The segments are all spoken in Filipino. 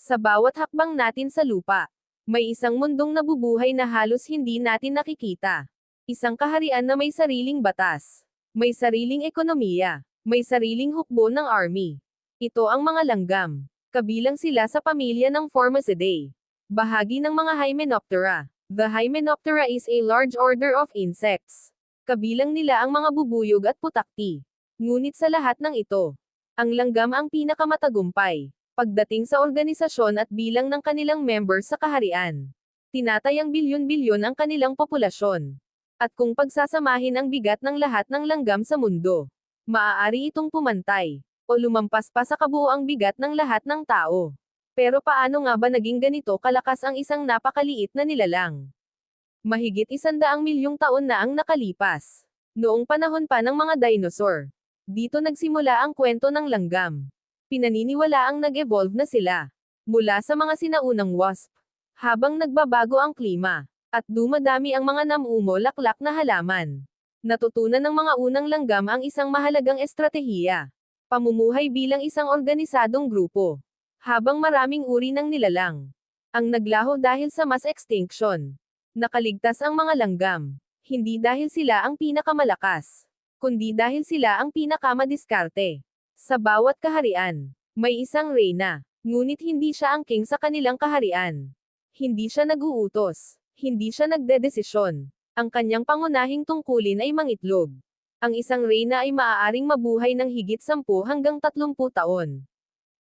Sa bawat hakbang natin sa lupa, may isang mundong nabubuhay na halos hindi natin nakikita. Isang kaharian na may sariling batas, may sariling ekonomiya, may sariling hukbo ng army. Ito ang mga langgam. Kabilang sila sa pamilya ng Formicidae. Bahagi ng mga Hymenoptera. The Hymenoptera is a large order of insects. Kabilang nila ang mga bubuyog at putakti. Ngunit sa lahat ng ito, ang langgam ang pinakamatagumpay pagdating sa organisasyon at bilang ng kanilang members sa kaharian. Tinatayang bilyon-bilyon ang kanilang populasyon. At kung pagsasamahin ang bigat ng lahat ng langgam sa mundo, maaari itong pumantay, o lumampas pa sa kabuoang bigat ng lahat ng tao. Pero paano nga ba naging ganito kalakas ang isang napakaliit na nilalang? Mahigit 100 milyong taon na ang nakalipas. Noong panahon pa ng mga dinosaur. Dito nagsimula ang kwento ng langgam. Pinaniniwalaang nag-evolve na sila mula sa mga sinaunang wasp. Habang nagbabago ang klima, at dumadami ang mga namumulaklak na halaman. Natutunan ng mga unang langgam ang isang mahalagang estratehiya. Pamumuhay bilang isang organisadong grupo. Habang maraming uri ng nilalang ang naglaho dahil sa mass extinction. Nakaligtas ang mga langgam. Hindi dahil sila ang pinakamalakas, kundi dahil sila ang pinakamadiskarte. Sa bawat kaharian, may isang reyna, ngunit hindi siya ang king sa kanilang kaharian. Hindi siya nag-uutos, hindi siya nagdedesisyon. Ang kanyang pangunahing tungkulin ay mangitlog. Ang isang reyna ay maaaring mabuhay ng higit 10 hanggang 30 taon.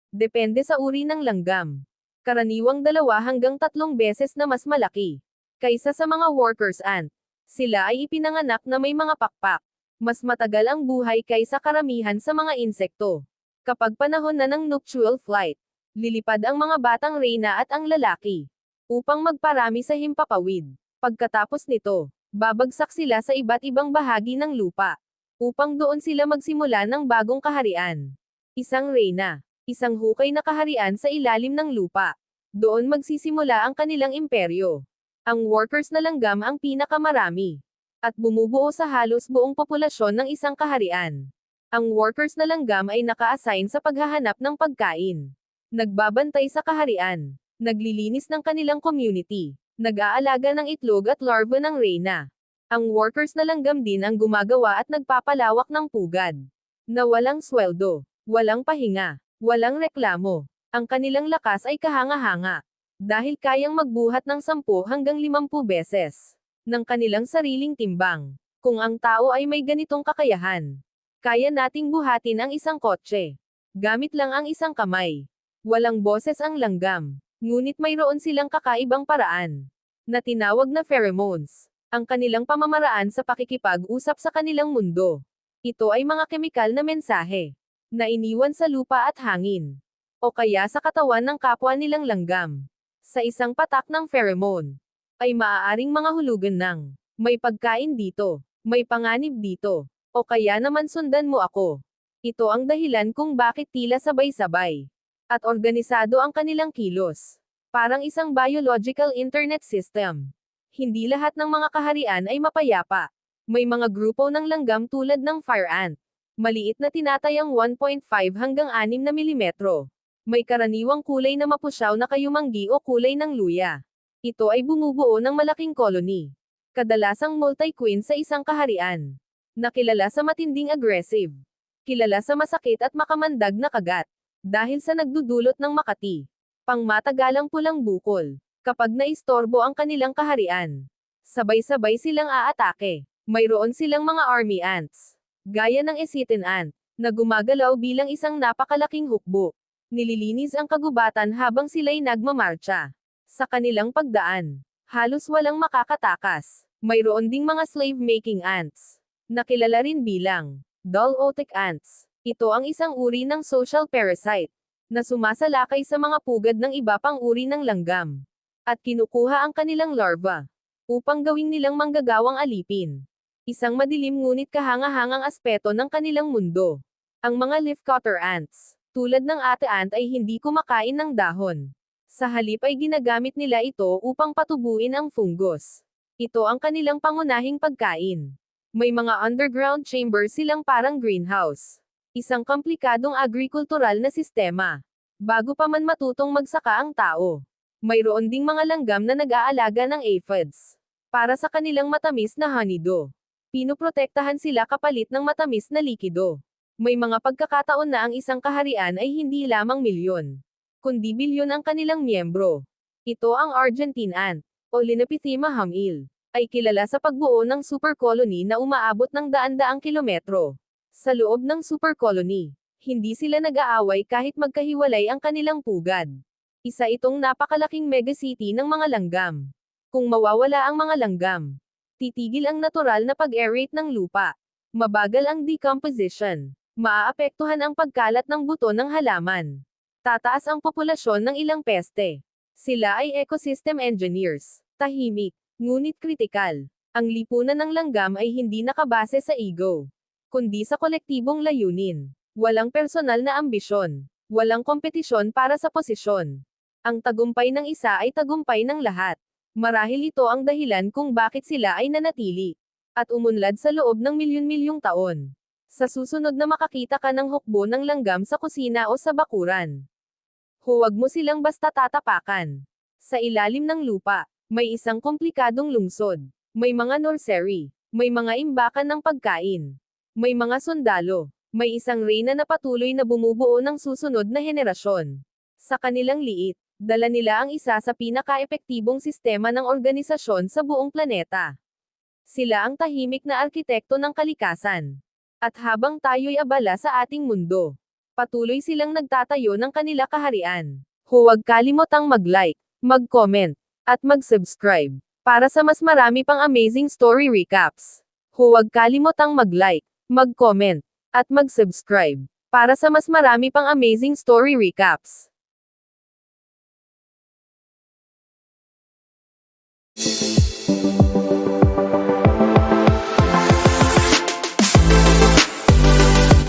Depende sa uri ng langgam. Karaniwang 2 hanggang 3 beses na mas malaki kaysa sa mga workers ant. Sila ay ipinanganak na may mga pakpak. Mas matagal ang buhay kaysa karamihan sa mga insekto. Kapag panahon na ng nuptial flight, lilipad ang mga batang reyna at ang lalaki upang magparami sa himpapawid. Pagkatapos nito, babagsak sila sa iba't ibang bahagi ng lupa upang doon sila magsimula ng bagong kaharian. Isang reyna, isang hukay na kaharian sa ilalim ng lupa. Doon magsisimula ang kanilang imperyo. Ang workers na langgam ang pinakamarami at bumubuo sa halos buong populasyon ng isang kaharian. Ang workers na langgam ay naka-assign sa paghahanap ng pagkain. Nagbabantay sa kaharian. Naglilinis ng kanilang community. Nag-aalaga ng itlog at larva ng reyna. Ang workers na langgam din ang gumagawa at nagpapalawak ng pugad. Na walang sweldo, walang pahinga, walang reklamo. Ang kanilang lakas ay kahanga-hanga. Dahil kayang magbuhat ng 10 hanggang 50 beses ng kanilang sariling timbang. Kung ang tao ay may ganitong kakayahan, kaya nating buhatin ang isang kotse gamit lang ang isang kamay. Walang boses ang langgam, ngunit mayroon silang kakaibang paraan na tinawag na pheromones. Ang kanilang pamamaraan sa pakikipag-usap sa kanilang mundo. Ito ay mga kemikal na mensahe na iniwan sa lupa at hangin, o kaya sa katawan ng kapwa nilang langgam. Sa isang patak ng pheromone, ay maaaring mga hulugan ng, may pagkain dito, may panganib dito, o kaya naman sundan mo ako. Ito ang dahilan kung bakit tila sabay-sabay at organisado ang kanilang kilos. Parang isang biological internet system. Hindi lahat ng mga kaharian ay mapayapa. May mga grupo ng langgam tulad ng fire ant. Maliit na tinatayang 1.5 hanggang 6 na milimetro. May karaniwang kulay na mapusyaw na kayumanggi o kulay ng luya. Ito ay bumubuo ng malaking koloni. Kadalasang multi-queen sa isang kaharian. Nakilala sa matinding aggressive. Kilala sa masakit at makamandag na kagat. Dahil sa nagdudulot ng makati. Pangmatagalang pulang bukol. Kapag naistorbo ang kanilang kaharian, sabay-sabay silang aatake. Mayroon silang mga army ants, gaya ng Ecitin ant, na gumagalaw bilang isang napakalaking hukbo. Nililinis ang kagubatan habang sila'y nagmamarcha. Sa kanilang pagdaan, halos walang makakatakas. Mayroon ding mga slave-making ants, na kilala rin bilang dull-otic ants. Ito ang isang uri ng social parasite, na sumasalakay sa mga pugad ng iba pang uri ng langgam, at kinukuha ang kanilang larva, upang gawing nilang manggagawang alipin. Isang madilim ngunit kahanga-hangang aspeto ng kanilang mundo. Ang mga leafcutter ants, tulad ng ate ant ay hindi kumakain ng dahon. Sa halip ay ginagamit nila ito upang patubuin ang fungus. Ito ang kanilang pangunahing pagkain. May mga underground chambers silang parang greenhouse. Isang komplikadong agrikultural na sistema. Bago pa man matutong magsaka ang tao. Mayroon ding mga langgam na nag-aalaga ng aphids. Para sa kanilang matamis na honeydew. Pinoprotektahan sila kapalit ng matamis na likido. May mga pagkakataon na ang isang kaharian ay hindi lamang milyon, kundi bilyon ang kanilang miyembro. Ito ang Argentine ant, o Linapithema humil, ay kilala sa pagbuo ng super colony na umaabot ng daan-daang kilometro. Sa loob ng super colony, hindi sila nag-aaway kahit magkahiwalay ang kanilang pugad. Isa itong napakalaking megacity ng mga langgam. Kung mawawala ang mga langgam, titigil ang natural na pag-aerate ng lupa. Mabagal ang decomposition. Maaapektuhan ang pagkalat ng buto ng halaman. Tataas ang populasyon ng ilang peste. Sila ay ecosystem engineers. Tahimik, ngunit kritikal. Ang lipunan ng langgam ay hindi nakabase sa ego, kundi sa kolektibong layunin. Walang personal na ambisyon. Walang kompetisyon para sa posisyon. Ang tagumpay ng isa ay tagumpay ng lahat. Marahil ito ang dahilan kung bakit sila ay nanatili at umunlad sa loob ng milyon-milyong taon. Sa susunod na makakita ka ng hukbo ng langgam sa kusina o sa bakuran, huwag mo silang basta tatapakan. Sa ilalim ng lupa, may isang komplikadong lungsod. May mga nursery. May mga imbakan ng pagkain. May mga sundalo. May isang reyna na patuloy na bumubuo ng susunod na henerasyon. Sa kanilang liit, dala nila ang isa sa pinaka-epektibong sistema ng organisasyon sa buong planeta. Sila ang tahimik na arkitekto ng kalikasan. At habang tayo'y abala sa ating mundo, patuloy silang nagtatayo ng kanila kaharian. Huwag kalimutang mag-like, mag-comment, at mag-subscribe para sa mas marami pang amazing story recaps. Huwag kalimutang mag-like, mag-comment, at mag-subscribe para sa mas marami pang amazing story recaps.